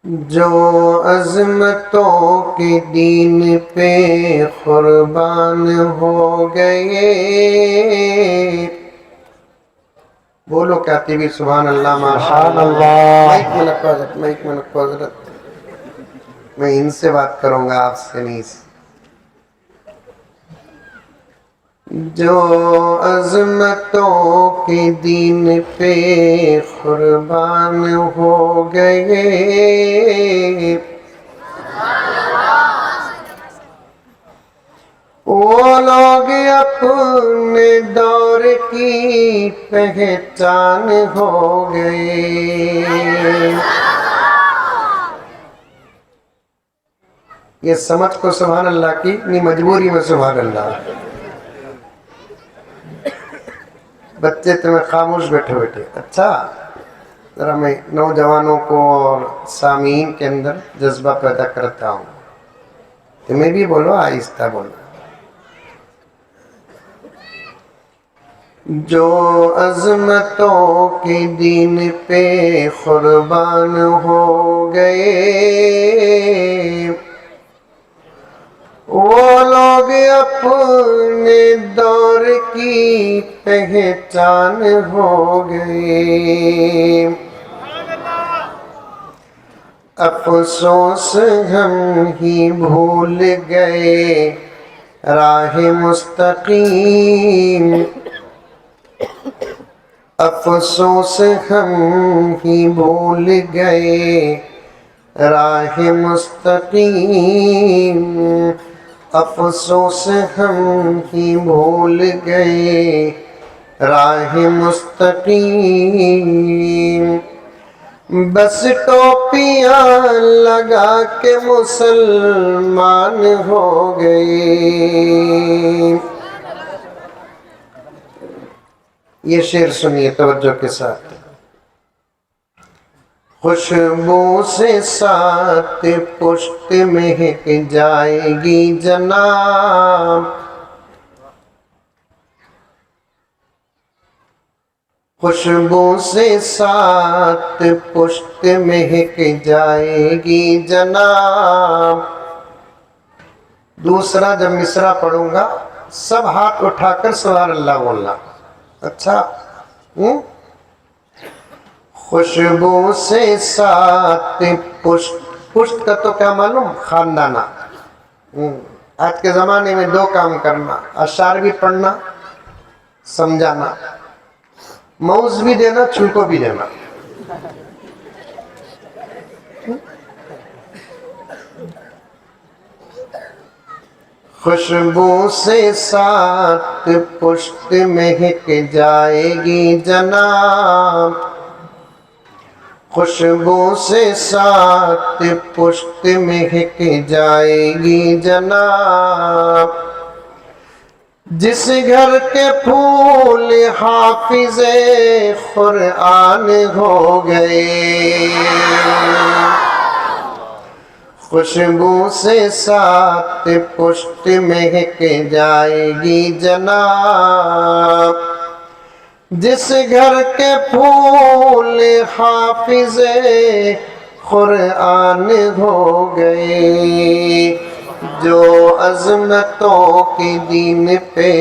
جو عظمتوں کے دین پہ قربان ہو گئے. بولو کہتی بھی سبحان اللہ ماشاء اللہ. مائک میں رکھو حضرت. میں ان سے بات کروں گا، آپ سے نہیں. جو عظمتوں کے دین پہ قربان ہو گئے، وہ لوگ اپنے دور کی پہچان ہو گئے. یہ سمجھ کو سبحان اللہ کی، نہیں مجبوری میں سبحان اللہ. بچے تمہیں خاموش بیٹھے بیٹھے. اچھا ذرا میں نوجوانوں کو اور سامعین کے اندر جذبہ پیدا کرتا ہوں. تمہیں بھی بولو، آہستہ بولو. جو عظمتوں کے دین پہ قربان ہو گئے، وہ لوگ اپنے دور کی پہچان ہو گئے. افسوس ہم ہی بھول گئے راہ مستقیم. افسوس ہم ہی بھول گئے راہ مستقیم. افسوس ہم ہی بھول گئے راہ مستقیم. بس ٹوپیاں لگا کے مسلمان ہو گئے. یہ شعر سنیے توجہ کے ساتھ. خوشبو سے ساتھ پشت مہک جائے گی جناب. خوشبو سے ساتھ پشت مہک جائے گی جناب. دوسرا جب مصرع پڑھوں گا سب ہاتھ اٹھا کر سبحان اللہ بولنا. اچھا خوشبو سے ساتھ پشت کا تو کیا معلوم؟ خاندانہ. آج کے زمانے میں دو کام کرنا، اشعار بھی پڑھنا، سمجھانا، موز بھی دینا، چھلکو بھی دینا. خوشبو سے ساتھ پشت مہک جائے گی جناب. خوشبو سے ساتھ پشت مہک جائے گی جناب. جس گھر کے پھول حافظ قرآن ہو گئے، خوشبو سے ساتھ پشت مہک جائے گی جناب. جس گھر کے پھول حافظ قرآن ہو گئے، جو عظمتوں کے دین پہ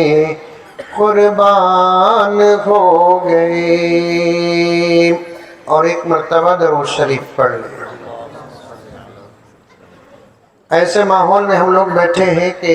قربان ہو گئے. اور ایک مرتبہ درود شریف پڑھ لیں. ایسے ماحول میں ہم لوگ بیٹھے ہیں کہ